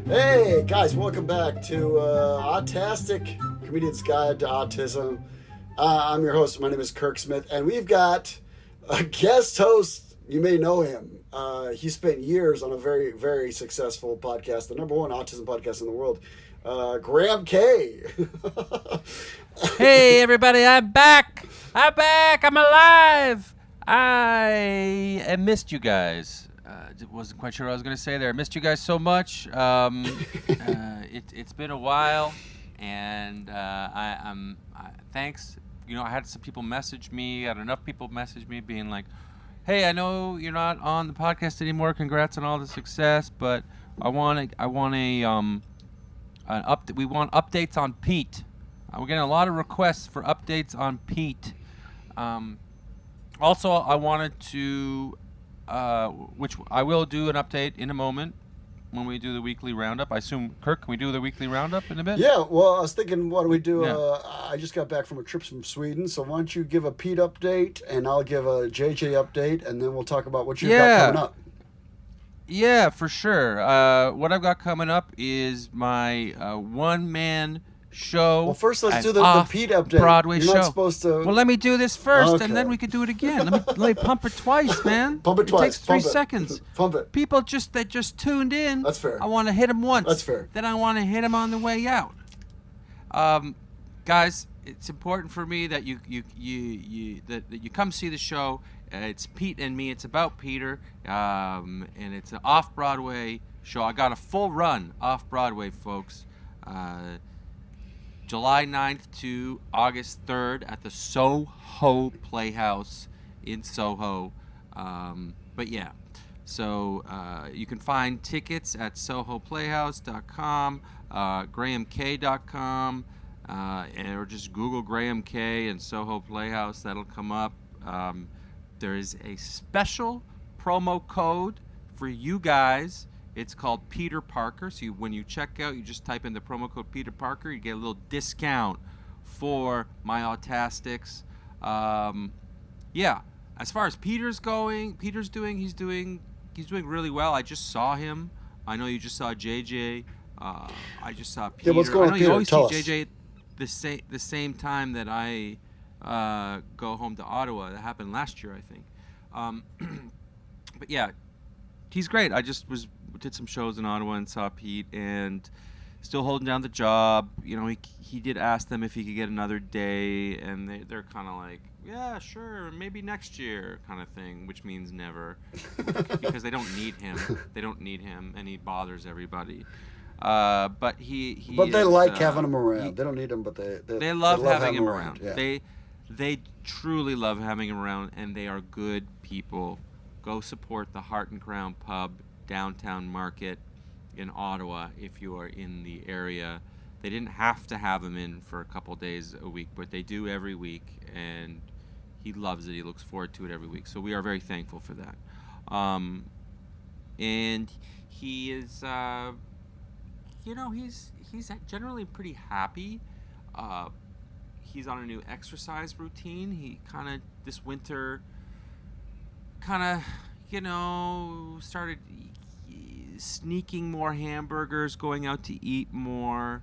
Hey guys, welcome back to Autastic Comedian's Guide to Autism. I'm your host. My name is Kirk Smith, and we've got a guest host. You may know him. He spent years on a very, very successful podcast, the number one autism podcast in the world, Graham K. Hey everybody, I'm back. I'm alive. I missed you guys. Wasn't quite sure what I was going to say there. I missed you guys so much. It's been a while, and thanks. You know, I had some people message me. I had enough people message me being like, "Hey, I know you're not on the podcast anymore. Congrats on all the success, but I want an update. We want updates on Pete. We're getting a lot of requests for updates on Pete. Also, I wanted to." Which I will do an update in a moment when we do the weekly roundup. I assume, Kirk, can we do the weekly roundup in a bit? Yeah, well, I was thinking, why don't we do, Yeah. I just got back from a trip from Sweden, so why don't you give a Pete update, and I'll give a JJ update, and then we'll talk about what you've got coming up. Yeah, for sure. What I've got coming up is my one-man show. Well, first let's do the Pete update. Broadway You're show. not supposed to... Well, let me do this first, Okay. and then we could do it again. Let me pump it twice, man. Pump it twice. It takes 3 Pump it. seconds. Pump it. People that just tuned in. That's fair. I want to hit them once. That's fair. Then I want to hit them on the way out. Guys, it's important for me that you come see the show. It's Pete and me. It's about Peter, and it's an off-Broadway show. I got a full run off-Broadway, folks. July 9th to August 3rd at the Soho Playhouse in Soho. But yeah, so you can find tickets at sohoplayhouse.com, grahamk.com, or just Google Graham K and Soho Playhouse. That'll come up. There is a special promo code for you guys. It's called Peter Parker. So when you check out, you just type in the promo code Peter Parker. You get a little discount for my Autastics. Yeah. As far as Peter's doing really well. I just saw him. I know you just saw JJ. I just saw Peter. Yeah, what's going on, I know Peter? you always Tell see us. JJ the same time that I go home to Ottawa. That happened last year, I think. But yeah, he's great. I just did some shows in Ottawa and saw Pete, and still holding down the job. You know, he did ask them if he could get another day, and they're kind of like, yeah, sure, maybe next year, kind of thing, which means never, because they don't need him. They don't need him, and he bothers everybody. But But they like having him around. he- They don't need him, but they love having him around. Yeah. They truly love having him around, and they are good people. Go support the Heart and Crown Pub, Downtown Market in Ottawa if you are in the area. They didn't have to have him in for a couple days a week, but they do every week, and he loves it. He looks forward to it every week. So we are very thankful for that. And he is, he's generally pretty happy. He's on a new exercise routine. He this winter started sneaking more hamburgers, going out to eat more.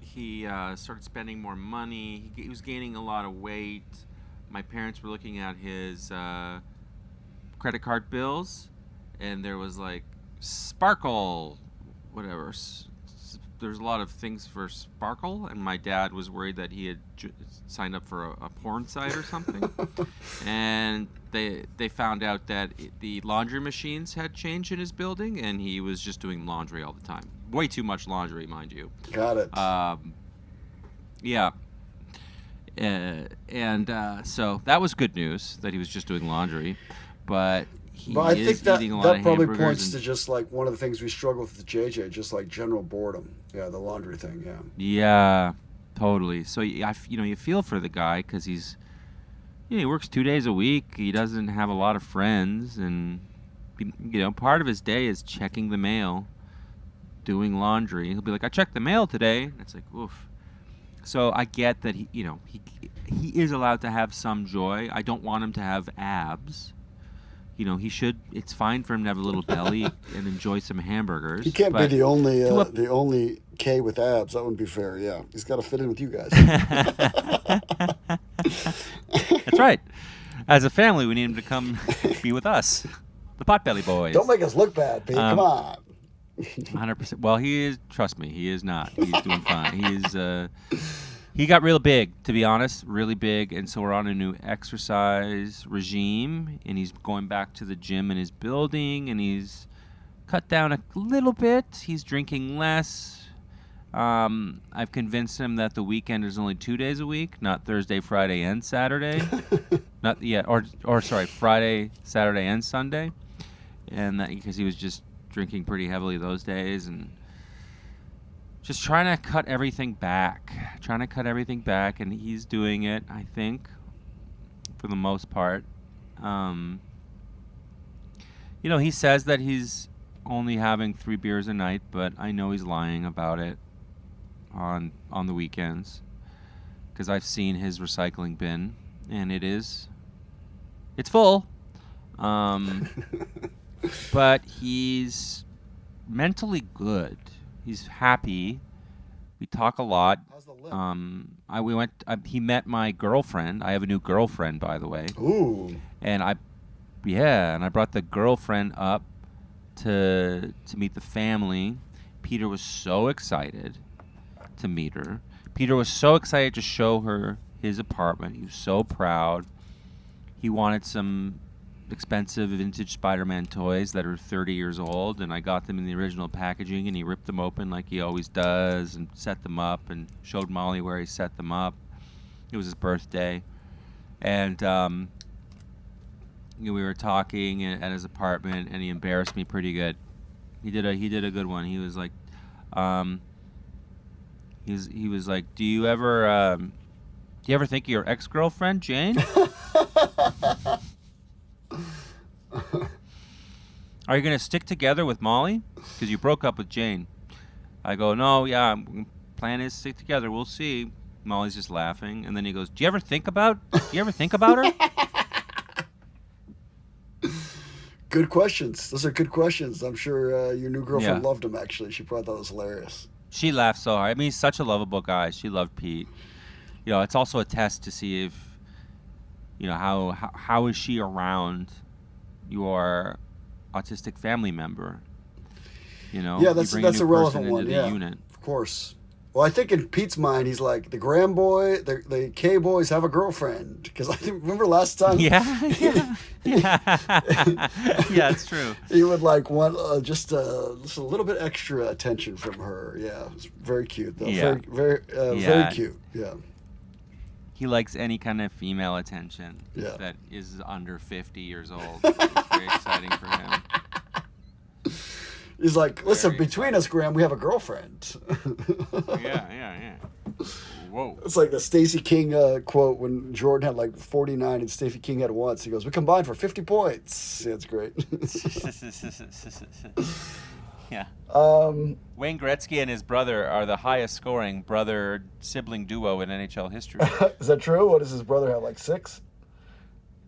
He started spending more money. He was gaining a lot of weight. My parents were looking at his credit card bills, and there was like Sparkle, whatever. There's a lot of things for Sparkle, and my dad was worried that he had signed up for a porn site or something. And they found out that the laundry machines had changed in his building, and he was just doing laundry all the time. Way too much laundry, mind you. Got it. Yeah. So that was good news that he was just doing laundry, but he I is think that eating a lot of probably hamburgers points and- to just like one of the things we struggle with JJ, just like general boredom. Yeah, the laundry thing. Yeah. Yeah, totally. So you feel for the guy because he works 2 days a week. He doesn't have a lot of friends, and part of his day is checking the mail, doing laundry. He'll be like, "I checked the mail today." And it's like, oof. So I get that he is allowed to have some joy. I don't want him to have abs, he should. It's fine for him to have a little belly and enjoy some hamburgers. He can't be but the only to a the only K with abs. That wouldn't be fair. Yeah, he's got to fit in with you guys. That's right. As a family, we need him to come be with us, the Potbelly Boys. Don't make us look bad, Pete. Come on. 100%. Well, he is. Trust me, he is not. He's doing fine. He got real big, to be honest, really big, and so we're on a new exercise regime, and he's going back to the gym in his building, and he's cut down a little bit. He's drinking less. I've convinced him that the weekend is only 2 days a week, not Thursday, Friday, and Saturday. Not yet, or sorry, Friday, Saturday, and Sunday, and that because he was just drinking pretty heavily those days, and just trying to cut everything back. And he's doing it, I think, for the most part. He says that he's only having 3 beers a night, but I know he's lying about it on the weekends, because I've seen his recycling bin, and it's full. But he's mentally good. He's happy. We talk a lot. How's the lip? He met my girlfriend. I have a new girlfriend, by the way. Ooh. And I brought the girlfriend up to meet the family. Peter was so excited to meet her. Peter was so excited to show her his apartment. He was so proud. He wanted some expensive vintage Spider-Man toys that are 30 years old, and I got them in the original packaging, and he ripped them open like he always does and set them up and showed Molly where he set them up. It was his birthday, and we were talking at his apartment, and he embarrassed me pretty good. He did a good one. He was like, he was like, do you ever think of your ex-girlfriend, Jane? Are you going to stick together with Molly? Because you broke up with Jane. I go, no, yeah, plan is to stick together. We'll see. Molly's just laughing. And then he goes, do you ever think about her? Good questions. Those are good questions. I'm sure your new girlfriend loved him, actually. She probably thought it was hilarious. She laughed so hard. I mean, he's such a lovable guy. She loved Pete. It's also a test to see if, how is she around your autistic family member? Yeah, that's a relevant one. Yeah, unit. Of course. Well, I think in Pete's mind, he's like, the Graham boy, the K boys have a girlfriend. Because I remember last time. Yeah, it's true. He would want just a little bit extra attention from her. Yeah, it's very cute though. Yeah. Very cute. Yeah. He likes any kind of female attention that is under 50 years old. It's very exciting for him. He's like, listen, between us, Graham, we have a girlfriend. Yeah. Whoa. It's like the Stacey King quote when Jordan had like 49 and Stacey King had once. He goes, we combined for 50 points. Yeah, it's great. Yeah. Wayne Gretzky and his brother are the highest scoring brother-sibling duo in NHL history. Is that true? What does his brother have, like 6?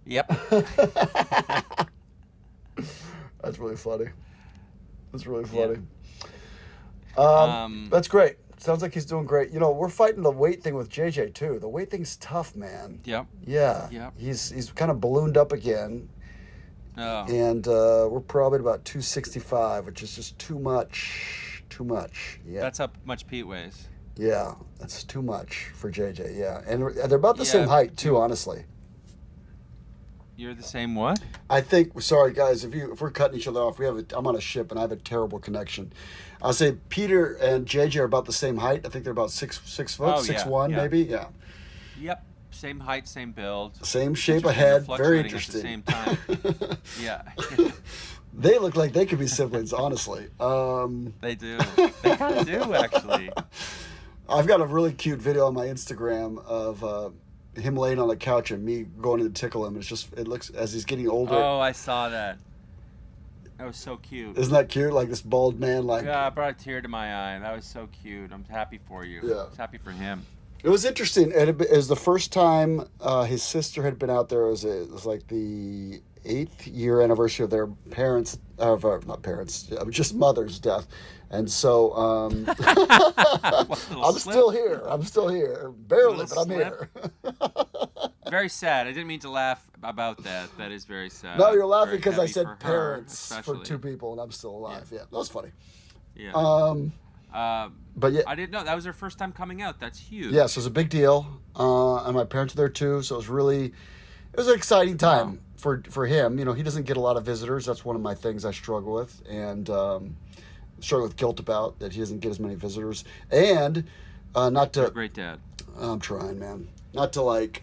Yep. That's really funny. That's great. Sounds like he's doing great. We're fighting the weight thing with JJ too. The weight thing's tough, man. Yep. Yeah. Yep. He's kind of ballooned up again. Oh. And we're probably at about 265, which is just too much. Yeah. That's how much Pete weighs. Yeah, that's too much for JJ. Yeah, and they're about the same height too, honestly. You're the same what? I think. Sorry, guys, if we're cutting each other off, I'm on a ship and I have a terrible connection. I'll say Peter and JJ are about the same height. I think they're about 6 foot, 6'1", maybe. Yeah. Yep. Same height, same build. Same shape of head. Very interesting. At the same time. Yeah. They look like they could be siblings, honestly. They do. They kind of do, actually. I've got a really cute video on my Instagram of him laying on the couch and me going to tickle him. It looks, as he's getting older. Oh, I saw that. That was so cute. Isn't that cute? Like this bald man, Yeah, it brought a tear to my eye. That was so cute. I'm happy for you. Yeah. I'm happy for him. It was interesting. It was the first time his sister had been out there. It was like the 8th year anniversary of their parents, not parents, just mother's death. And so I'm still here. I'm still here. Barely, but I'm here. Very sad. I didn't mean to laugh about that. That is very sad. No, you're laughing Very because I heavy said for her, parents for especially. 2 people, and I'm still alive. Yeah, that was funny. Yeah. But yeah, I didn't know that was her first time coming out. That's huge. yeah, so it was a big deal. And my parents were there too, so it was an exciting time for him. You know, he doesn't get a lot of visitors. That's one of my things I struggle with, and struggle with guilt about that he doesn't get as many visitors. And not to You're a great dad. I'm trying, man. Not to like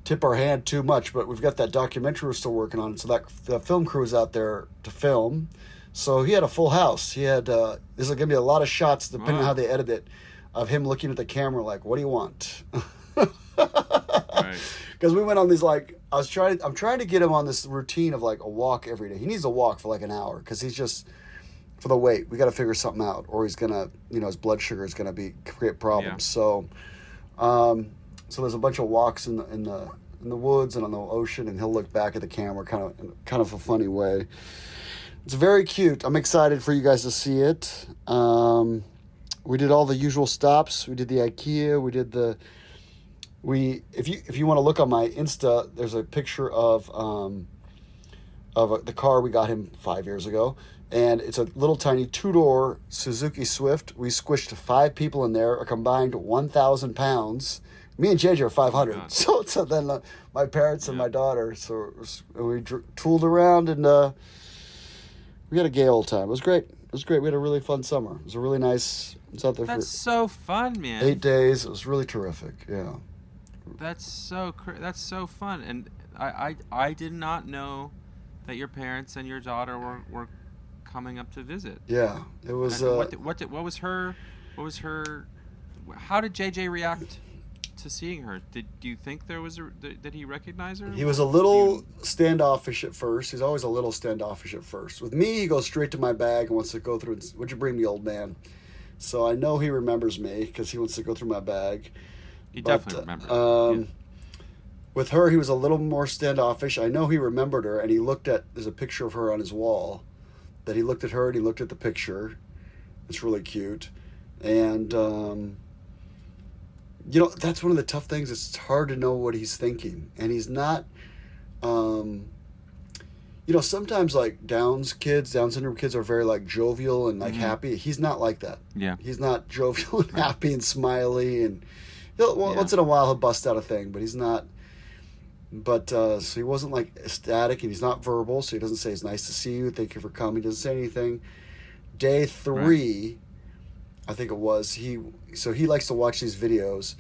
tip our hand too much, but we've got that documentary we're still working on. So that the film crew is out there to film. So he had a full house. He had there's going to be a lot of shots, depending on how they edit it, of him looking at the camera like, "What do you want?" Right. Because we went on these like I'm trying to get him on this routine of like a walk every day. He needs to walk for like an hour because he's just for the weight. We got to figure something out, or he's gonna his blood sugar is gonna create problems. Yeah. So, so there's a bunch of walks in the woods and on the ocean, and he'll look back at the camera kind of a funny way. It's very cute. I'm excited for you guys to see it. We did all the usual stops. We did the IKEA. If you want to look on my Insta, there's a picture of the car we got him 5 years ago, and it's a little tiny 2-door Suzuki Swift. We squished 5 people in there, a combined 1,000 pounds. Me and JJ are 500. Oh, so then my parents and my daughter. So we tooled around and. We had a gay old time. It was great. We had a really fun summer. It was a really nice. I was out there That's for so fun, man. 8 days. It was really terrific. Yeah. That's so fun, and I did not know that your parents and your daughter were coming up to visit. Yeah, it was. What was her? How did JJ react to seeing her? Do you think did he recognize her? He was a little standoffish at first. He's always a little standoffish at first. With me, he goes straight to my bag and wants to go through. Would you bring me, old man? So I know he remembers me because he wants to go through my bag. He definitely remembers. With her, he was a little more standoffish. I know he remembered her, and there's a picture of her on his wall. That he looked at her and he looked at the picture. It's really cute, and that's one of the tough things. It's hard to know what he's thinking, and he's not. Sometimes like Down syndrome kids are very like jovial and like happy. He's not like that. Yeah, he's not jovial and happy and smiley, and once in a while he'll bust out a thing, but he's not. But so he wasn't like ecstatic, and he's not verbal, so he doesn't say it's nice to see you, thank you for coming. He doesn't say anything. Day 3. Right. I think it was, he likes to watch these videos,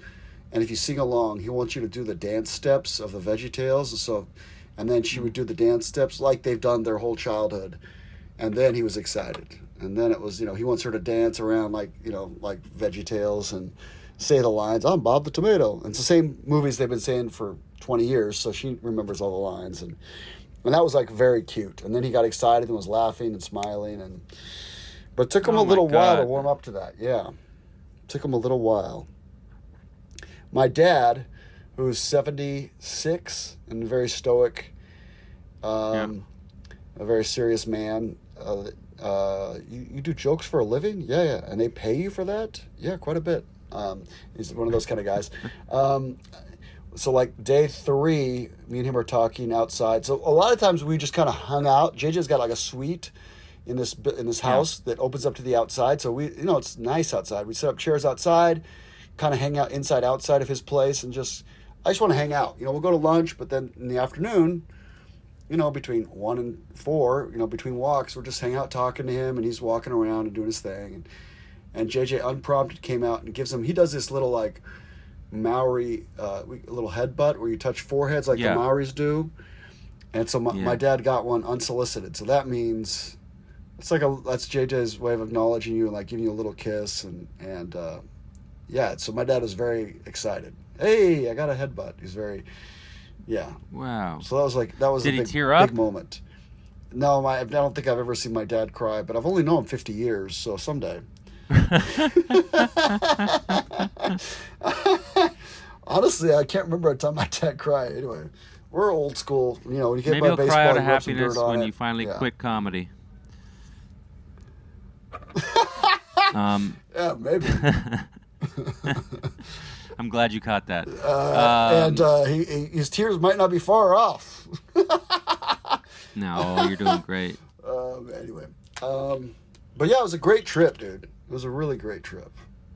and if you sing along, he wants you to do the dance steps of the VeggieTales, and then she would do the dance steps like they've done their whole childhood, and then he was excited, and then it was, he wants her to dance around like VeggieTales and say the lines, "I'm Bob the Tomato," and it's the same movies they've been saying for 20 years, so she remembers all the lines, and that was like very cute, and then he got excited and was laughing and smiling, but it took him a little while to warm up to that. Yeah. It took him a little while. My dad, who's 76 and very stoic, a very serious man, you do jokes for a living? Yeah. And they pay you for that? Yeah, quite a bit. He's one of those kind of guys. So like day 3, me and him are talking outside. So a lot of times we just kind of hung out. JJ's got like a suite in this house that opens up to the outside. So we, it's nice outside. We set up chairs outside, kind of hang out outside of his place, and I just want to hang out. We'll go to lunch, but then in the afternoon, between 1 and 4, between walks, we're just hanging out talking to him, and he's walking around and doing his thing. And JJ unprompted came out and he does this little like Maori, a little headbutt where you touch foreheads like the Maoris do. And so my dad got one unsolicited. So that means that's JJ's way of acknowledging you and like giving you a little kiss and so my dad was very excited. Hey, I got a headbutt. He's very, Wow. So that was Did a he tear up? big moment. No, I don't think I've ever seen my dad cry, but I've only known him 50 years, so someday. Honestly, I can't remember a time my dad cried. Anyway, we're old school. You know, when you get Maybe by you'll baseball, cry out you of rub some happiness dirt on when it. you finally Yeah. quit comedy. Yeah, maybe. I'm glad you caught that. And his tears might not be far off. No, you're doing great. Anyway, but yeah, it was a great trip, dude. It was a really great trip.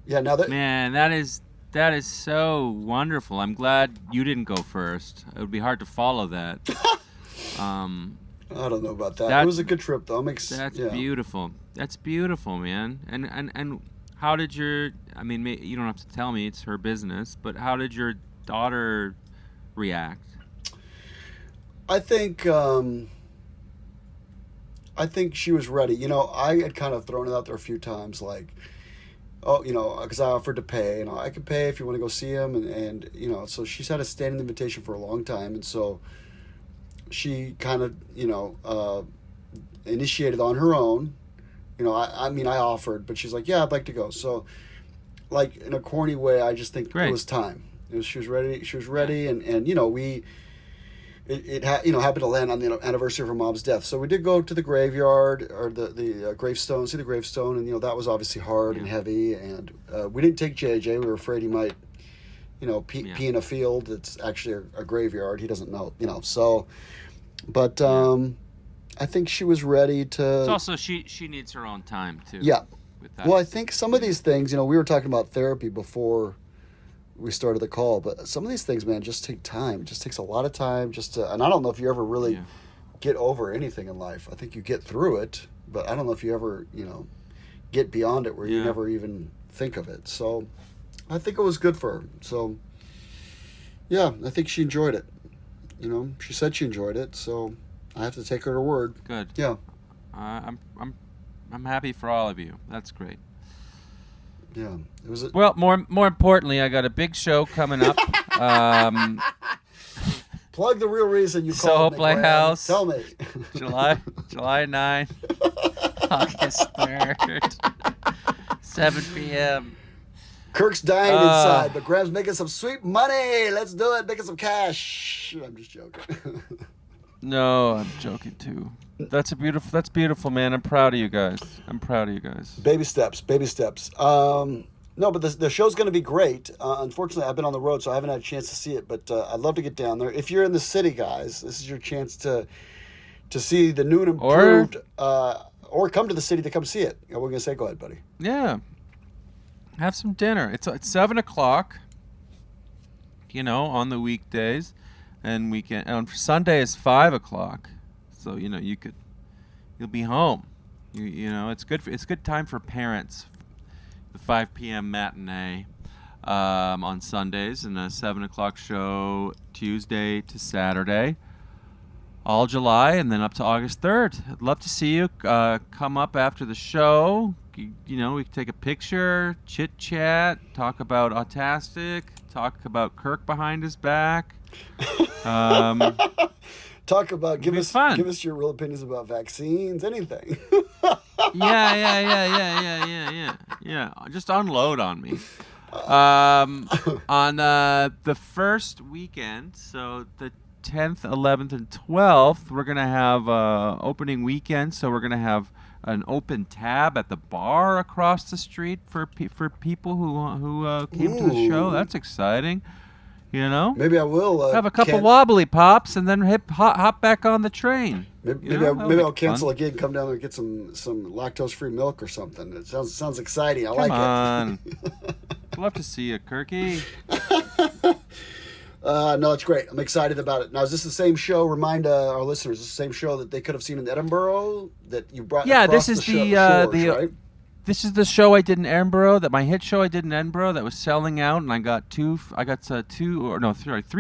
Yeah, now that Man, that is so wonderful. I'm glad you didn't go first. It would be hard to follow that. I don't know about that. That- It was a good trip, though. That's yeah. beautiful. That's beautiful, man. And how did your? I mean, you don't have to tell me. It's her business. But how did your daughter react? I think she was ready. You know, I had kind of thrown it out there a few times, like, oh, you know, because I offered to pay. You know, I could pay if you want to go see him, and you know, so she's had a standing invitation for a long time, and so she kind of, you know, initiated on her own. You know, I mean, I offered, but she's like, yeah, I'd like to go. So, like, in a corny way, I just think Great. it was time. She was ready. She was ready, and you know, it happened to land on the anniversary of her mom's death. So we did go to the graveyard or the gravestone, see the gravestone, and you know, that was obviously hard and heavy. And we didn't take JJ. We were afraid he might, you know, pee in a field that's actually a graveyard. He doesn't know, you know. So, but I think she was ready to. It's also she needs her own time too. Yeah. With that. Well, I think some of these things, you know, we were talking about therapy before we started the call, but some of these things, man, just take time. It just takes a lot of time and I don't know if you ever really get over anything in life. I think you get through it, but I don't know if you ever, you know, get beyond it where you never even think of it. So I think it was good for her. So yeah, I think she enjoyed it. You know, she said she enjoyed it, so I have to take her word. Good. Yeah. I'm happy for all of you. That's great. Yeah. It was. Well, more importantly, I got a big show coming up. Plug the real reason you Soho called me. Playhouse. Tell me. July 9th, August 3rd, 7 p.m. Kirk's dying inside, but Graham's making some sweet money. Let's do it. Making some cash. I'm just joking. No, I'm joking too. That's beautiful, man. I'm proud of you guys. Baby steps. No, but the show's going to be great. Unfortunately, I've been on the road, so I haven't had a chance to see it. But I'd love to get down there. If you're in the city, guys, this is your chance to see the new and improved, or come to the city to come see it. What we're going to say? Go ahead, buddy. Yeah. Have some dinner. It's 7:00. You know, on the weekdays, and weekend. And on Sunday is 5:00. So you know you'll be home. You know it's good time for parents. The 5 p.m. matinee on Sundays and a 7:00 show Tuesday to Saturday, all July, and then up to August 3rd. I'd love to see you come up after the show. You know, we can take a picture, chit chat, talk about Autastic, talk about Kirk behind his back. Talk about give us fun. Give us your real opinions about vaccines, anything. Yeah. Just unload on me. On the first weekend, so the 10th, 11th, and 12th, we're gonna have opening weekend. So we're gonna have an open tab at the bar across the street for people who came to the show. That's exciting. You know, Maybe I will have a couple wobbly pops and then hop back on the train. Maybe I'll cancel a gig, come down there and get some lactose-free milk or something. It sounds exciting. I like it. Come on. Love to see you, Kirky. No, it's great. I'm excited about it. Now, is this the same show? Remind our listeners, is this the same show that they could have seen in Edinburgh that you brought? Yeah, across this is the shores, right? This is the show I did in Edinburgh. My hit show I did in Edinburgh that was selling out, and I got three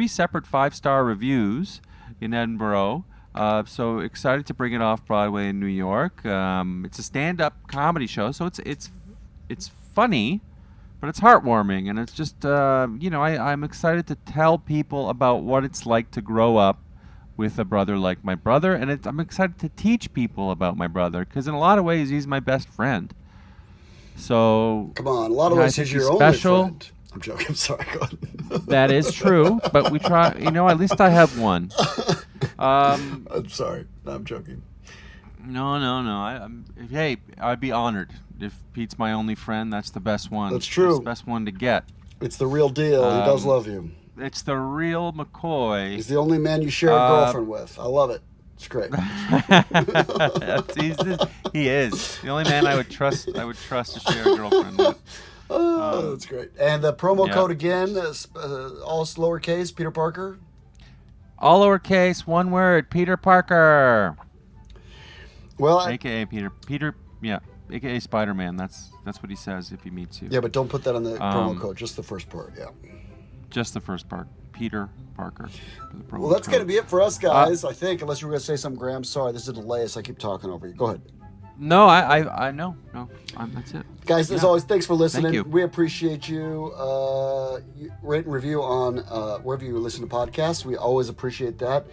separate 5-star reviews in Edinburgh. So excited to bring it off Broadway in New York. It's a stand-up comedy show, so it's funny, but it's heartwarming, and it's just I'm excited to tell people about what it's like to grow up with a brother like my brother, and I'm excited to teach people about my brother because in a lot of ways he's my best friend. So come on, a lot of ways he's your only friend. I'm joking. I'm sorry. Go ahead. That is true, but we try. At least I have one. I'm sorry. No, I'm joking. No. Hey, I'd be honored if Pete's my only friend. That's the best one. That's true. It's the best one to get. It's the real deal. He does love you. It's the real McCoy. He's the only man you share a girlfriend with. I love it. It's great. He is the only man I would trust. I would trust to share a girlfriend with. Oh, that's great. And the promo code again is all lowercase. Peter Parker. All lowercase, one word. Peter Parker. Well, AKA Peter. Yeah. AKA Spider-Man. That's what he says if he meets you. Yeah, but don't put that on the promo code. Just the first part. Yeah. Just the first part. Peter Parker. Well, that's going to be it for us, guys. I think, unless you were going to say something, Graham. Sorry, this is a delay, so I keep talking over you. Go ahead. No, I know. No, that's it. Guys, as always, thanks for listening. Thank you. We appreciate you. Rate and review on wherever you listen to podcasts. We always appreciate that.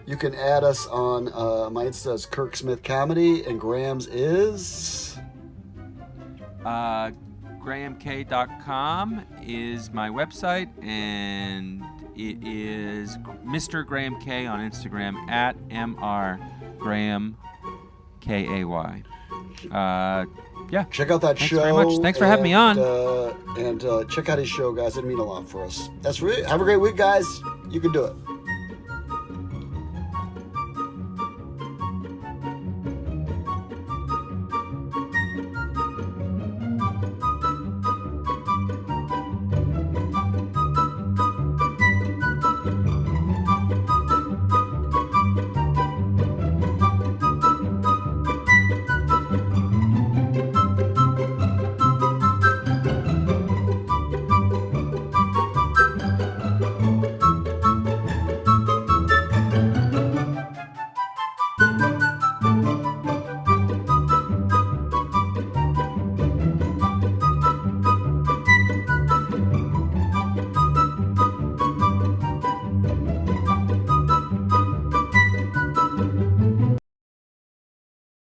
You can add us on my Insta is Kirk Smith Comedy, and Graham's is GrahamK.com is my website, and it is Mr. Graham K on Instagram at MRGrahamKay. Yeah. Check out that show. Thanks very much. Thanks for having me on. And check out his show, guys. It'd mean a lot for us. That's really. Have a great week, guys. You can do it.